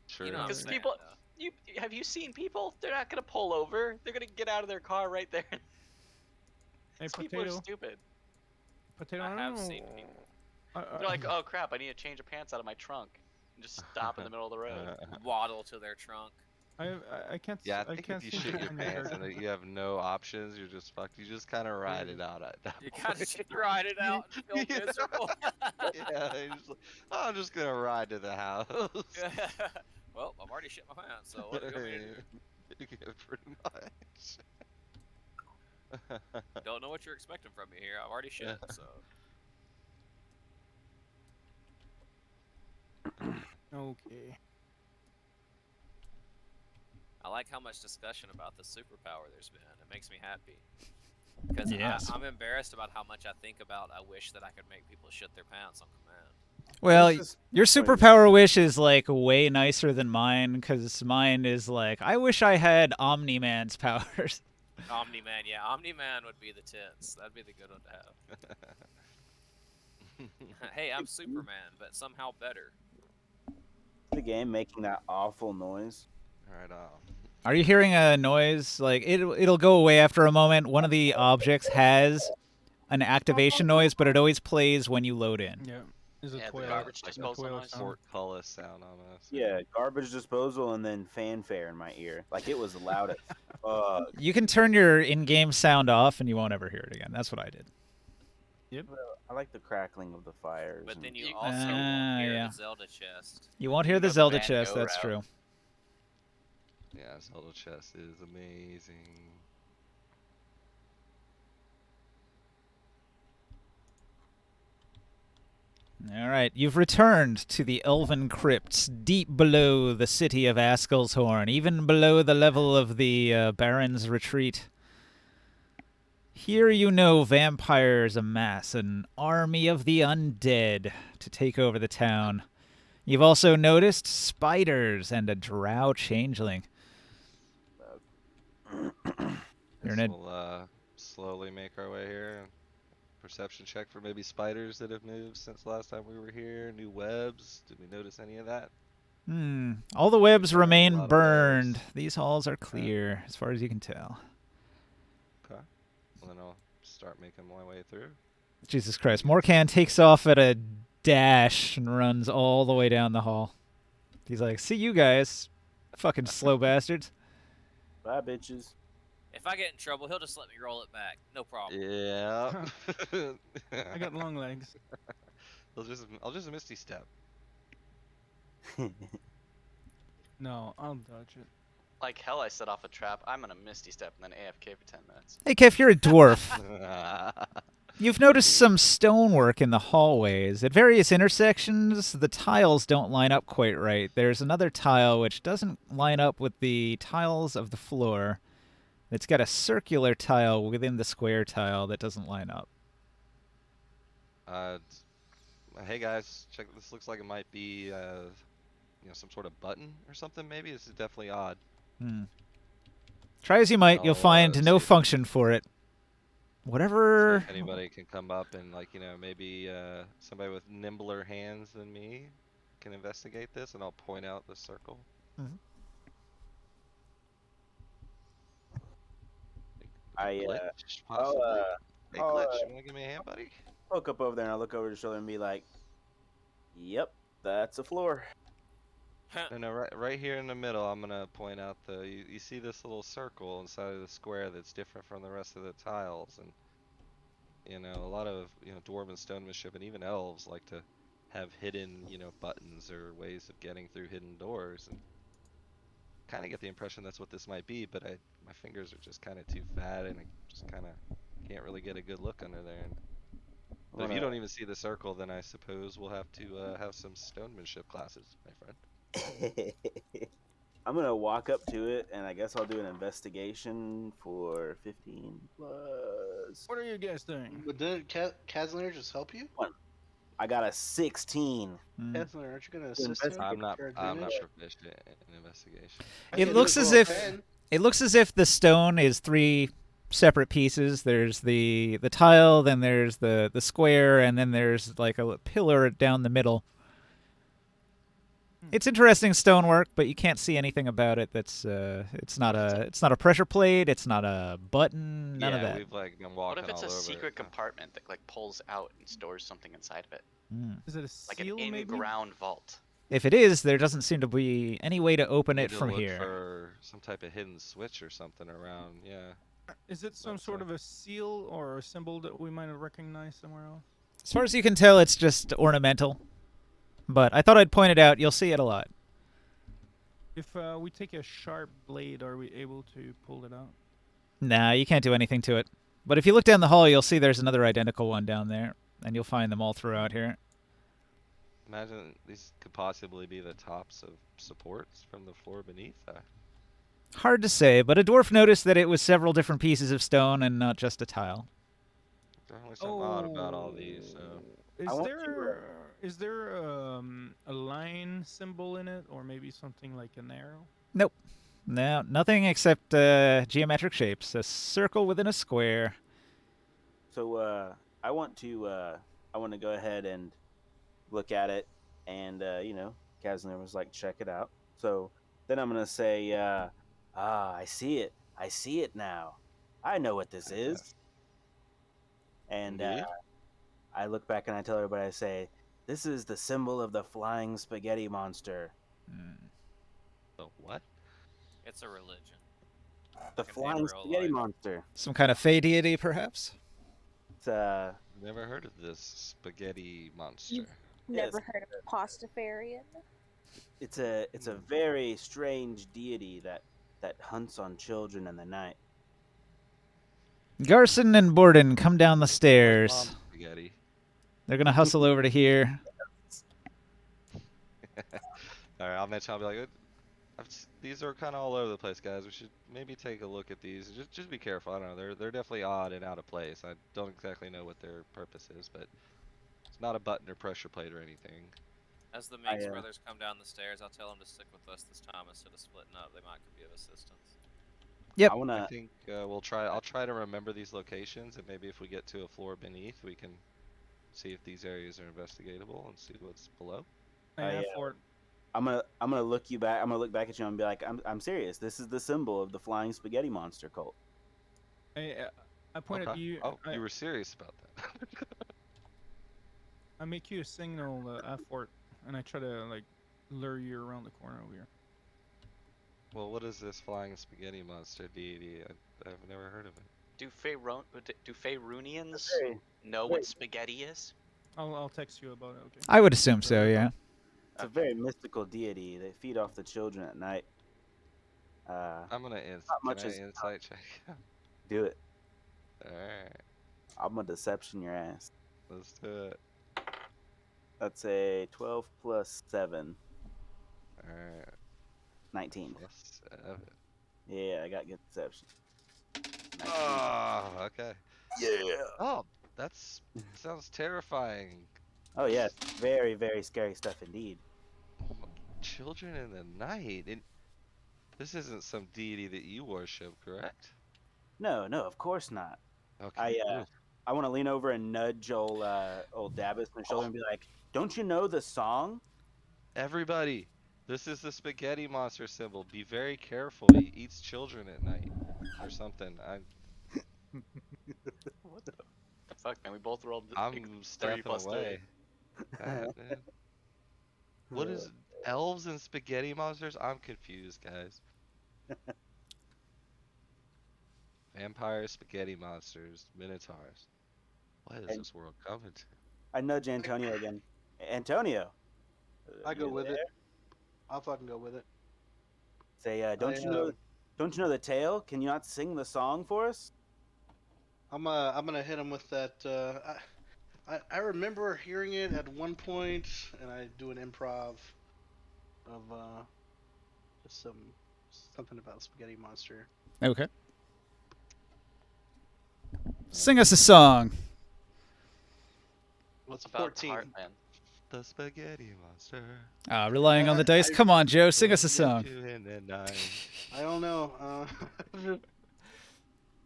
Sure. You know what I'm Because saying, people- though. Have you seen people? They're not gonna pull over. They're gonna get out of their car right there. Hey, These people are potato. stupid. Potato. I don't have know. seen people. They're like, oh crap, I need to change a pants out of my trunk. And just stop in the middle of the road. Waddle to their trunk. I can't. Yeah, I I think can't if you seem shit to your find your pants and character. you have no options, you're just fucked. You just kind of ride it out at that You point. kind of just ride it out and feel Yeah. miserable. Yeah, you're just like, "Oh, I'm just gonna ride to the house. Well, I've already shit my pants, so what do you want me to do? Yeah, pretty much. Don't know what you're expecting from me here. I've already shit, so. Okay. I like how much discussion about the superpower there's been. It makes me happy. Because Yes. I'm embarrassed about how much I think about I wish that I could make people shit their pants on command. Well, This is- your wait, superpower wish is like way nicer than mine, because mine is like, I wish I had Omni-Man's powers. Omni-Man, yeah. Omni-Man would be the tits. That'd be the good one to have. Hey, I'm Superman, but somehow better. the game making that awful noise. Right on. Are you hearing a noise? Like, it'll go away after a moment. One of the objects has an activation noise, but it always plays when you load in. Yeah. Is a Yeah, the toilet. garbage a disposal toilet noise. sound. Portcullis sound almost. Yeah, garbage disposal and then fanfare in my ear. Like it was loud as fuck. You can turn your in-game sound off, and you won't ever hear it again. That's what I did. I like the crackling of the fires. But and- then you You- also Ah, won't hear yeah. the Zelda chest. You won't hear You the know the Zelda Van chest. Gogh That's route. true. Yeah, Zelda chest is amazing. All right, you've returned to the Elven Crypts, deep below the city of Askelshorn, even below the level of the Baron's Retreat. Here you know vampires amass an army of the undead to take over the town. You've also noticed spiders and a drow changeling. You're Guess in a- we'll slowly make our way here. Perception check for maybe spiders that have moved since last time we were here. New webs. Did we notice any of that? All the webs Found a remain lot of burned. webs. These halls are clear, as far as you can tell. Okay. Well, then I'll start making my way through. Jesus Christ. Morkan takes off at a dash and runs all the way down the hall. He's like, see you guys, fucking slow bastards. Bye, bitches. If I get in trouble, he'll just let me roll it back. No problem. Yeah. I got long legs. I'll just misty step. No, I'll dodge it. Like hell, I set off a trap. I'm gonna Misty Step and then AFK for 10 minutes. Hey, Kev, you're a dwarf. You've noticed some stonework in the hallways. At various intersections, the tiles don't line up quite right. There's another tile which doesn't line up with the tiles of the floor. It's got a circular tile within the square tile that doesn't line up. Hey guys, check. This looks like it might be, some sort of button or something. Maybe this is definitely odd. Try as you might, you'll I'll, find see no if- function for it. See Whatever. if anybody can come up and maybe somebody with nimbler hands than me can investigate this, and I'll point out the circle. I, Glitch, I'll, possibly. Hey, I'll, Glitch, you wanna give me a hand, buddy? poke up over there and I'll look over his shoulder and be like, "Yep, that's a floor." No, right here in the middle, I'm gonna point out you see this little circle inside of the square that's different from the rest of the tiles, and a lot of dwarven stonemanship and even elves like to have hidden buttons or ways of getting through hidden doors, and kind of get the impression that's what this might be, but my fingers are just kind of too fat and I just kind of can't really get a good look under there. But if you don't even see the circle, then I suppose we'll have to have some stonemanship classes, my friend. I'm gonna walk up to it and I guess I'll do an investigation for 15 plus. What are you guys doing? But did Kazlaner just help you? I got a 16. Kazlaner, aren't you gonna assist him? I'm not for I'm not advantage? proficient in investigation. It looks as if the stone is three separate pieces. There's the tile, then there's the square, and then there's like a pillar down the middle. It's interesting stonework, but you can't see anything about it. That's it's not a pressure plate. It's not a button. None of that. We've been What walking if it's all a over secret it. compartment that pulls out and stores something inside of it? Is it a Like an seal, maybe? in-ground vault. If it is, there doesn't seem to be any way to open Need it to from look here. for some type of hidden switch or something around. Yeah. Is it some But, sort of a seal or a symbol that we might have recognized somewhere else? As far as you can tell, it's just ornamental. But I thought I'd point it out. You'll see it a lot. If we take a sharp blade, are we able to pull it out? Nah, you can't do anything to it. But if you look down the hall, you'll see there's another identical one down there. And you'll find them all throughout here. Imagine these could possibly be the tops of supports from the floor beneath. Hard to say, but a dwarf noticed that it was several different pieces of stone and not just a tile. Definitely something odd about all these. So. Is I want there a line symbol in it, or maybe something like an arrow? Nope. No, nothing except geometric shapes. A circle within a square. So I want to go ahead and look at it, and Kazner was like, check it out. So then I'm gonna say, I see it. I see it now. I know what this is. And Indeed. I look back and I tell everybody, I say, this is the symbol of the flying spaghetti monster. The what? It's a religion. The Like in flying real spaghetti life. monster. Some kind of fey deity, perhaps? It's Never heard of this spaghetti monster. You've Yes. never heard of Pastafarian? it's a very strange deity that hunts on children in the night. Garson and Borden come down the stairs. Mom spaghetti. They're gonna hustle over to here. Alright, I'll mention. I'll be like, these are kind of all over the place, guys. We should maybe take a look at these. Just be careful. I don't know. They're definitely odd and out of place. I don't exactly know what their purpose is, but it's not a button or pressure plate or anything. As the Meeks I, brothers come down the stairs, I'll tell them to stick with us this time instead of splitting up. They might could be of assistance. Yep. I wanna. I think I'll try to remember these locations, and maybe if we get to a floor beneath, we can see if these areas are investigatable and see what's below. I'm I'm gonna look you back. I'm gonna look back at you and be like, I'm serious. This is the symbol of the flying spaghetti monster cult. I point at Okay. you. Oh, you were serious about that. I make you a signal effort, and I try to like lure you around the corner over here. Well, what is this flying spaghetti monster deity? I've never heard of it. Do Faerunians Very- know what spaghetti is? I'll text you about it. Okay. I would assume so, yeah. It's a very mystical deity. They feed off the children at night. I'm gonna much as- insight check. Do it. Alright, I'm gonna deception your ass. let's do it. That's a 12 plus 7, Alright, 19. plus 7. Yeah, I got good deception. 19. Oh, okay. Yeah. Oh, sounds terrifying. Oh yeah, very very scary stuff indeed. Children in the night. This isn't some deity that you worship, correct? No, of course not. Okay. I want to lean over and nudge old Dabbis on the shoulder and be like, "Don't you know the song?" Everybody, this is the spaghetti monster symbol. Be very careful. He eats children at night, or something. What the fuck, man? We both rolled. I'm 3 stepping plus 3. away. Man. What is elves and spaghetti monsters? I'm confused, guys. Vampires, spaghetti monsters, minotaurs. What is And- this world coming to? I nudge Antonio again. Antonio. I go you with there? it. I'll fucking go with it. Say, don't you know the tale? Can you not sing the song for us? I'm gonna hit him with that. I remember hearing it at one point, and I do an improv of just something about spaghetti monster. Okay. Sing us a song. What's a About 14? heart, man. The spaghetti monster. Relying on the dice. Come on, Joe. Sing us a song. You in the night. I don't know.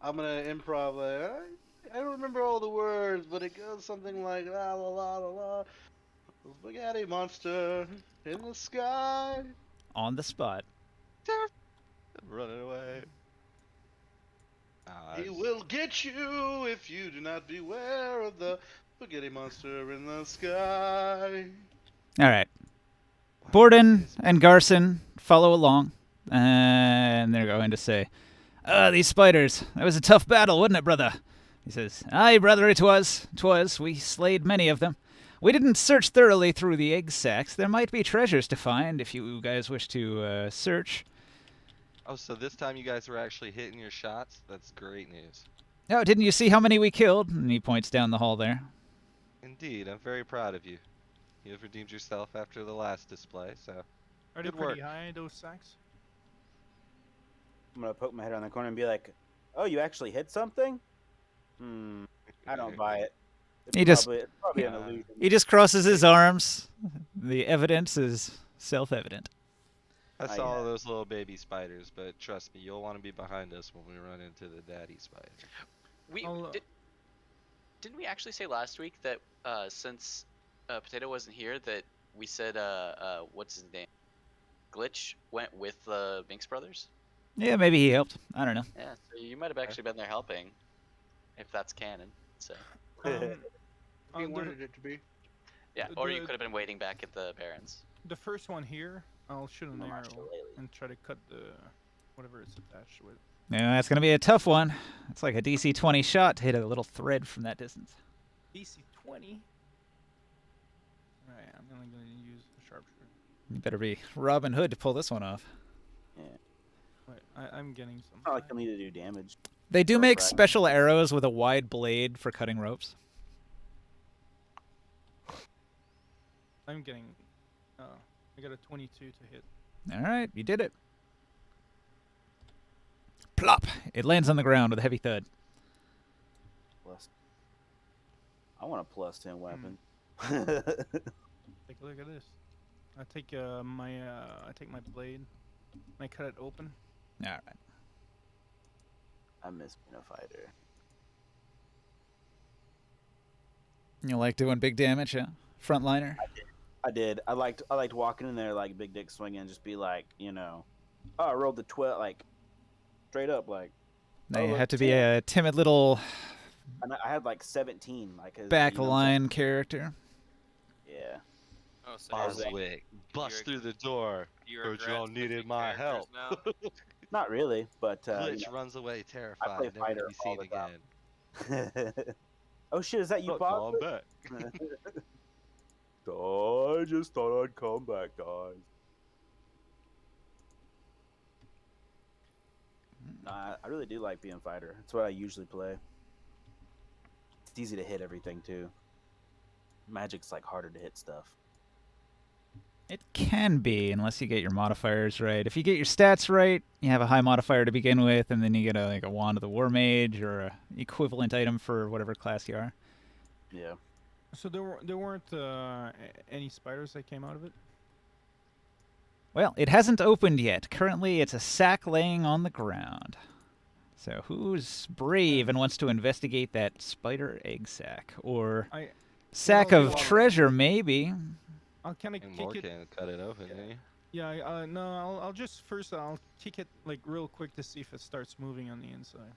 I'm gonna improv. I don't remember all the words, but it goes something like la la la la la. Spaghetti monster in the sky. On the spot. I'm running away. He will get you if you do not beware of the spaghetti monster in the sky. All right. Why Borden and Garson follow along, and they're going to say, these spiders. That was a tough battle, wasn't it, brother? He says, Aye, brother, it was. 'Twas. We slayed many of them. We didn't search thoroughly through the egg sacs. There might be treasures to find if you guys wish to search. Oh, so this time you guys were actually hitting your shots? That's great news. Oh, didn't you see how many we killed? And he points down the hall there. Indeed, I'm very proud of you. You have redeemed yourself after the last display, so Are they Good pretty work. high, those sacks? I'm gonna poke my head around the corner and be like, "Oh, you actually hit something? I don't buy it. It's probably an illusion." He just crosses his arms. The evidence is self-evident. I Oh, saw yeah. those little baby spiders, but trust me, you'll want to be behind us when we run into the daddy spider. We I'll, didn't we actually say last week that since Potato wasn't here that we said what's his name? Glitch went with the Binks brothers? Yeah, maybe he helped. I don't know. Yeah, so you might have actually been there helping, if that's canon. So If you the- wanted it to be. yeah, or you the- could have been waiting back at the Barrens. The first one here, I'll shoot an No, arrow absolutely. and try to cut the whatever it's attached with. Yeah, that's going to be a tough one. It's like a DC 20 shot to hit a little thread from that distance. DC 20. Alright, I'm only going to use a sharpshooter. You better be Robin Hood to pull this one off. Wait, I'm getting some. It's not like I need to do damage. They do Or make frag- special arrows with a wide blade for cutting ropes. I'm getting. I got a 22 to hit. All right, you did it. Plop! It lands on the ground with a heavy thud. Plus, I want a plus 10 weapon. Take a look at this. I take my blade. And I cut it open. All right. I miss being a fighter. You like doing big damage, huh? Frontliner? I did. I liked walking in there like big dick swinging, and just be like, oh, I rolled the 12, like straight up, like. They look, had to be 10. a timid little And I had like 17, like. 'cause, back you know what I'm line character. saying? Yeah. Oh, so you're like, Boswick, bust you're- through the door. you Heard regret y'all needed switching my characters help. now? Not really, but. Glitch runs away terrified, play never to fighter be all seen the time. again. Oh shit! Is that you, Look, Bob? I'm back. I just thought I'd come back, guys. Nah, I really do like being fighter. That's what I usually play. It's easy to hit everything too. Magic's like harder to hit stuff. It can be, unless you get your modifiers right. If you get your stats right, you have a high modifier to begin with, and then you get a Wand of the War Mage or a equivalent item for whatever class you are. Yeah. So there weren't any spiders that came out of it. Well, it hasn't opened yet. Currently, it's a sack laying on the ground. So who's brave and wants to investigate that spider egg sack? Or sack well, of well, treasure, maybe? I'll kind of And kick more it. can cut it open, didn't you? Yeah, no, I'll just first I'll kick it like real quick to see if it starts moving on the inside.